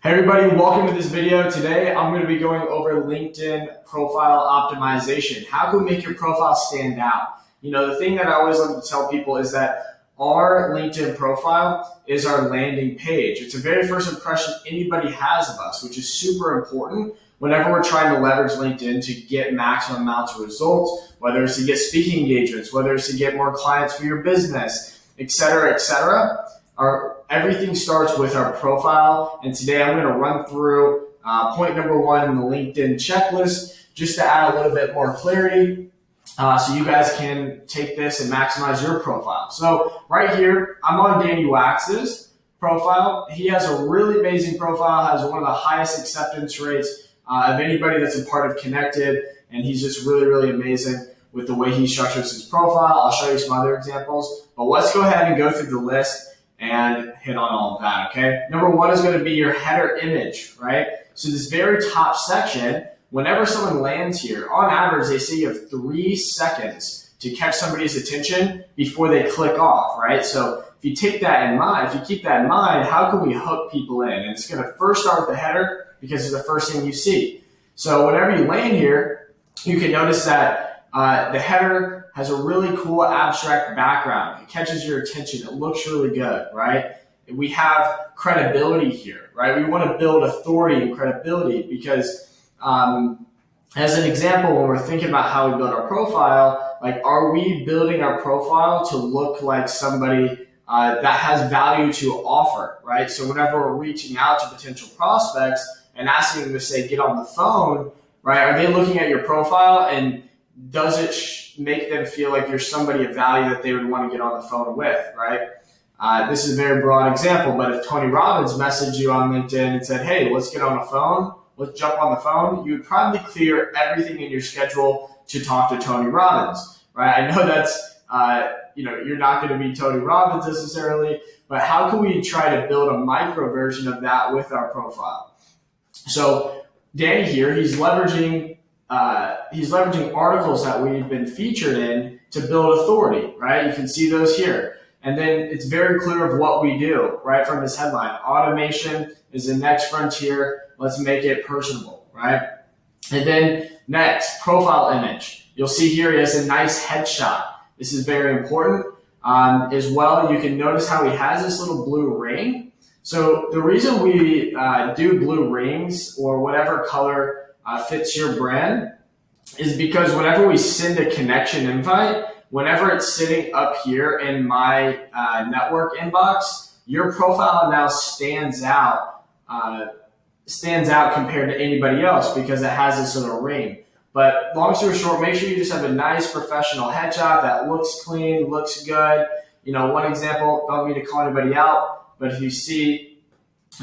Hey everybody, welcome to this video. Today I'm going to be going over LinkedIn profile optimization. How can we make your profile stand out? You know, the thing that I always like to tell people is that our LinkedIn profile is our landing page. It's the very first impression anybody has of us, which is super important whenever we're trying to leverage LinkedIn to get maximum amounts of results, whether it's to get speaking engagements, whether it's to get more clients for your business, etc., etc. Everything starts with our profile, and today I'm going to run through point number one in the LinkedIn checklist just to add a little bit more clarity so you guys can take this and maximize your profile. So right here, I'm on Danny Wax's profile. He has a really amazing profile, has one of the highest acceptance rates of anybody that's a part of Kennected, and he's just really, really amazing with the way he structures his profile. I'll show you some other examples, but let's go ahead and go through the list and hit on all of that, okay? Number one is going to be your header image, right? So this very top section, whenever someone lands here, on average, they say you have 3 seconds to catch somebody's attention before they click off, right? So if you take that in mind, if you keep that in mind, how can we hook people in? And it's going to first start with the header because it's the first thing you see. So whenever you land here, you can notice that the header has a really cool abstract background. It catches your attention. It looks really good, right? We have credibility here, right? We want to build authority and credibility because as an example, when we're thinking about how we build our profile, like, are we building our profile to look like somebody that has value to offer, right? So whenever we're reaching out to potential prospects and asking them to say, get on the phone, right? Are they looking at your profile and does it make them feel like you're somebody of value that they would want to get on the phone with, right? This is a very broad example, but if Tony Robbins messaged you on LinkedIn and said, hey, let's get on the phone, let's jump on the phone, you would probably clear everything in your schedule to talk to Tony Robbins, right? I know that's, you're not going to be Tony Robbins necessarily, but how can we try to build a micro version of that with our profile? So Danny here, he's leveraging articles that we've been featured in to build authority, right? You can see those here. And then it's very clear of what we do, right, from this headline. Automation is the next frontier. Let's make it personable, right? And then next, profile image. You'll see here he has a nice headshot. This is very important. As well, you can notice how he has this little blue ring. So the reason we do blue rings or whatever color fits your brand is because whenever we send a connection invite, whenever it's sitting up here in my network inbox, your profile now stands out compared to anybody else because it has this little ring. But long story short, make sure you just have a nice professional headshot that looks clean, looks good. You know, one example, don't mean to call anybody out, but if you see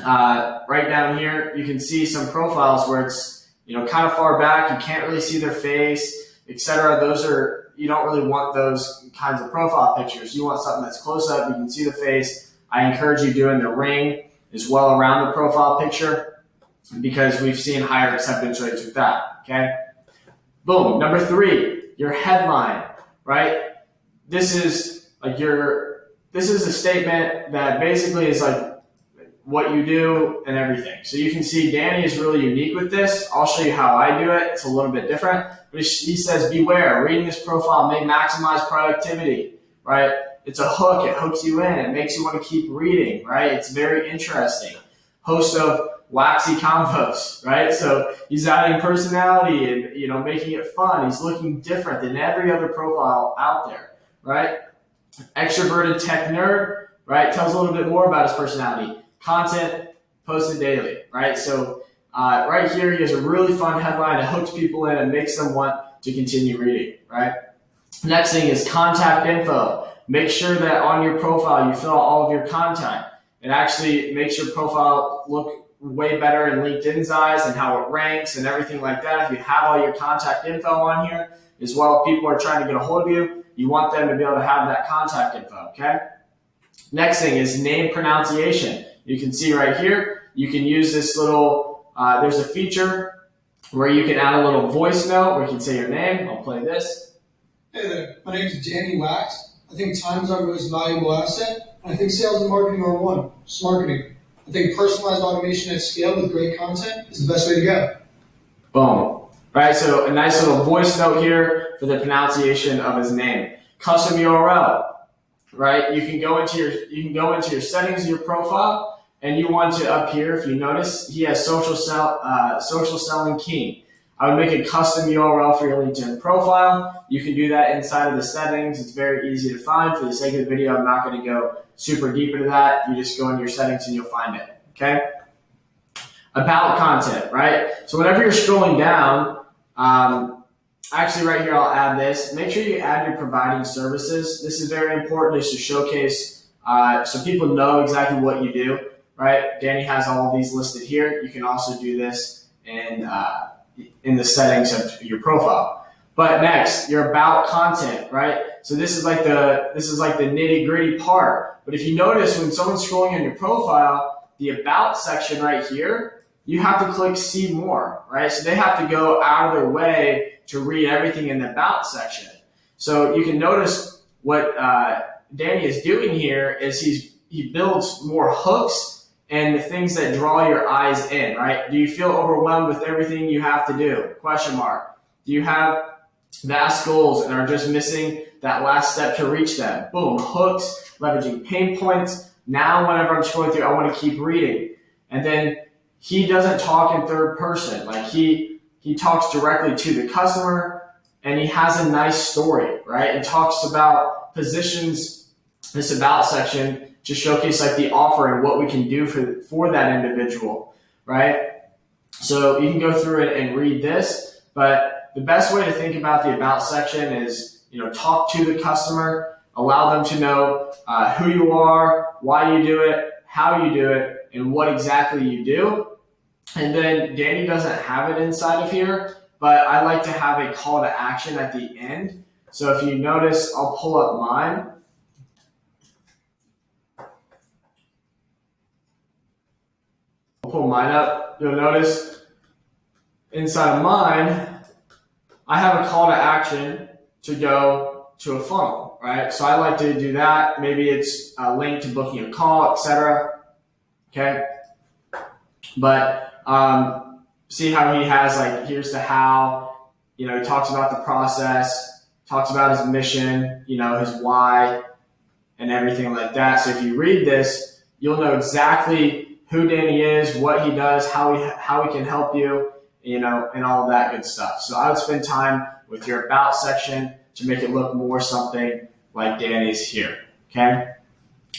right down here, you can see some profiles where it's kind of far back, you can't really see their face, etc. You don't really want those kinds of profile pictures. You want something that's close up, you can see the face. I encourage you doing the ring as well around the profile picture because we've seen higher acceptance rates with that, okay? Boom, number 3, your headline, right? This is a statement that basically is like what you do and everything. So you can see Danny is really unique with this. I'll show you how I do it. It's a little bit different. But he says, beware, reading this profile may maximize productivity, right? It's a hook. It hooks you in. It makes you want to keep reading, right? It's very interesting. Host of Waxy Convos, right? So he's adding personality and, making it fun. He's looking different than every other profile out there, right? Extroverted tech nerd, right? Tells a little bit more about his personality. Content posted daily, right? So right here, he has a really fun headline that hooks people in and makes them want to continue reading, right? Next thing is contact info. Make sure that on your profile, you fill out all of your contact. It actually makes your profile look way better in LinkedIn's eyes and how it ranks and everything like that. If you have all your contact info on here, as well, if people are trying to get a hold of you, you want them to be able to have that contact info, okay? Next thing is name pronunciation. You can see right here, you can use this little, there's a feature where you can add a little voice note where you can say your name. I'll play this. Hey there, my name is Danny Wax. I think time is our most valuable asset, and I think sales and marketing are one. Just marketing. I think personalized automation at scale with great content is the best way to go. Boom. Right, so a nice little voice note here for the pronunciation of his name. Custom URL. Right, you can go into your settings of your profile, and you want to up here. If you notice, he has social selling king. I would make a custom URL for your LinkedIn profile. You can do that inside of the settings. It's very easy to find. For the sake of the video, I'm not going to go super deep into that. You just go into your settings and you'll find it. Okay. About content, right? So whenever you're scrolling down, actually, right here, I'll add this. Make sure you add your providing services. This is very important just to showcase so people know exactly what you do, right? Danny has all of these listed here. You can also do this in the settings of your profile. But next, your about content, right? So this is like the nitty gritty part. But if you notice when someone's scrolling on your profile, the about section right here, you have to click see more, right? So they have to go out of their way to read everything in the about section. So you can notice what Danny is doing here is he builds more hooks and the things that draw your eyes in, right? Do you feel overwhelmed with everything you have to do? Question mark. Do you have vast goals and are just missing that last step to reach them? Boom, hooks, leveraging pain points. Now whenever I'm scrolling through, I want to keep reading. And then he doesn't talk in third person. Like he talks directly to the customer, and he has a nice story, right? It talks about positions this about section to showcase like the offer and what we can do for that individual, right? So you can go through it and read this, but the best way to think about the about section is, talk to the customer, allow them to know who you are, why you do it, how you do it, and what exactly you do. And then Danny doesn't have it inside of here, but I like to have a call to action at the end. So if you notice, I'll pull up mine. I'll pull mine up. You'll notice inside of mine, I have a call to action to go to a funnel, right? So I like to do that. Maybe it's a link to booking a call, etc. Okay. But see how he has like, here's the how, he talks about the process, talks about his mission, his why and everything like that. So if you read this, you'll know exactly who Danny is, what he does, how he can help you, and all of that good stuff. So I would spend time with your about section to make it look more something like Danny's here. Okay.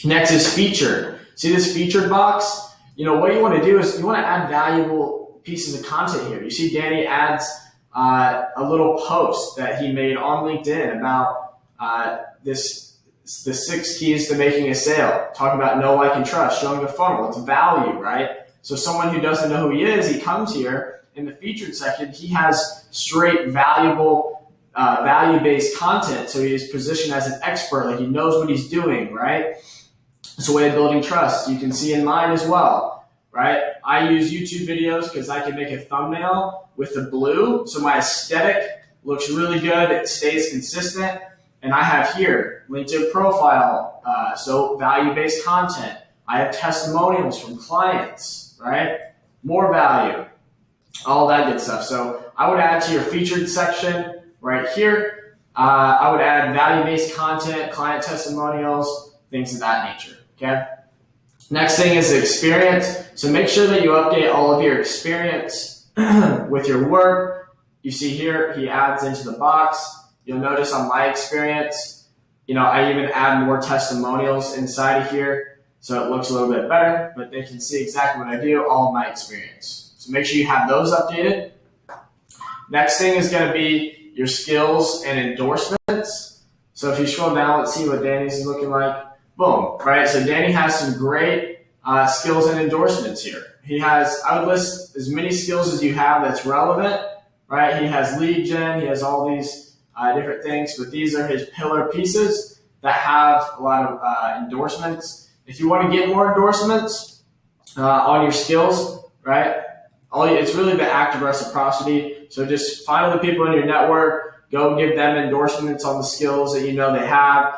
Next is featured. See this featured box? What you want to do is you want to add valuable pieces of content here. You see Danny adds a little post that he made on LinkedIn about the 6 keys to making a sale, talking about know, like, and trust, showing the funnel. It's value, right? So someone who doesn't know who he is, he comes here in the featured section. He has straight valuable, value-based content. So he is positioned as an expert, like he knows what he's doing, right? It's a way of building trust. You can see in mine as well, right? I use YouTube videos because I can make a thumbnail with the blue, so my aesthetic looks really good. It stays consistent. And I have here LinkedIn profile, so value-based content. I have testimonials from clients, right? More value, all that good stuff. So I would add to your featured section right here. I would add value-based content, client testimonials, things of that nature. Okay. Next thing is experience. So make sure that you update all of your experience with your work. You see here, he adds into the box. You'll notice on my experience, I even add more testimonials inside of here. So it looks a little bit better, but they can see exactly what I do, all of my experience. So make sure you have those updated. Next thing is going to be your skills and endorsements. So if you scroll down, let's see what Danny's is looking like. Boom, right? So Danny has some great skills and endorsements here. I would list as many skills as you have that's relevant, right? He has lead gen, he has all these different things, but these are his pillar pieces that have a lot of endorsements. If you want to get more endorsements on your skills, right? It's really the act of reciprocity. So just find other people in your network, go give them endorsements on the skills that they have.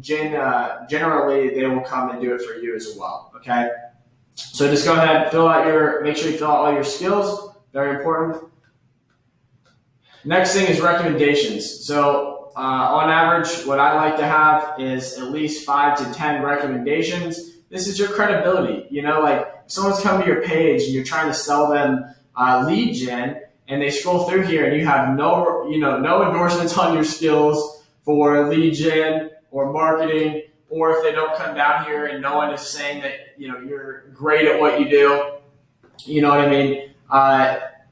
generally they will come and do it for you as well. Okay, so just go ahead, make sure you fill out all your skills. Very important. Next thing is recommendations. So on average, what I like to have is at least 5 to 10 recommendations. This is your credibility. Like if someone's come to your page and you're trying to sell them lead gen, and they scroll through here and you have no endorsements on your skills for lead gen or marketing, or if they don't come down here and no one is saying that you're great at what you do, you know what I mean?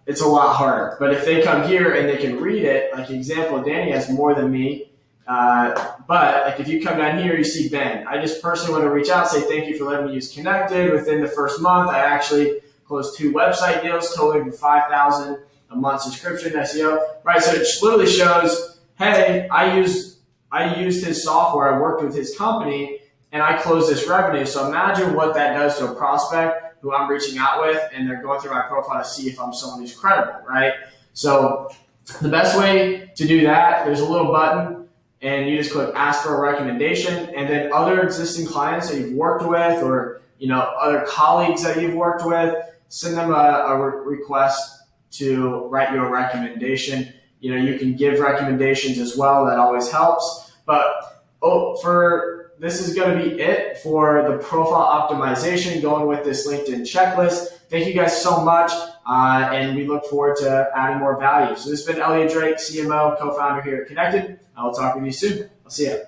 It's a lot harder. But if they come here and they can read it, like example, Danny has more than me. But like if you come down here, you see Ben. I just personally want to reach out, say thank you for letting me use Kennected. Within the first month, I actually closed 2 website deals totaling $5,000 a month subscription SEO. Right, so it literally shows, hey, I used his software, I worked with his company, and I closed this revenue. So imagine what that does to a prospect who I'm reaching out with, and they're going through my profile to see if I'm someone who's credible, right? So the best way to do that, there's a little button, and you just click ask for a recommendation, and then other existing clients that you've worked with, or other colleagues that you've worked with, send them a request to write you a recommendation. You can give recommendations as well. That always helps. But this is going to be it for the profile optimization, going with this LinkedIn checklist. Thank you guys so much, and we look forward to adding more value. So this has been Elliot Drake, CMO, co-founder here at Kennected. I will talk with you soon. I'll see you.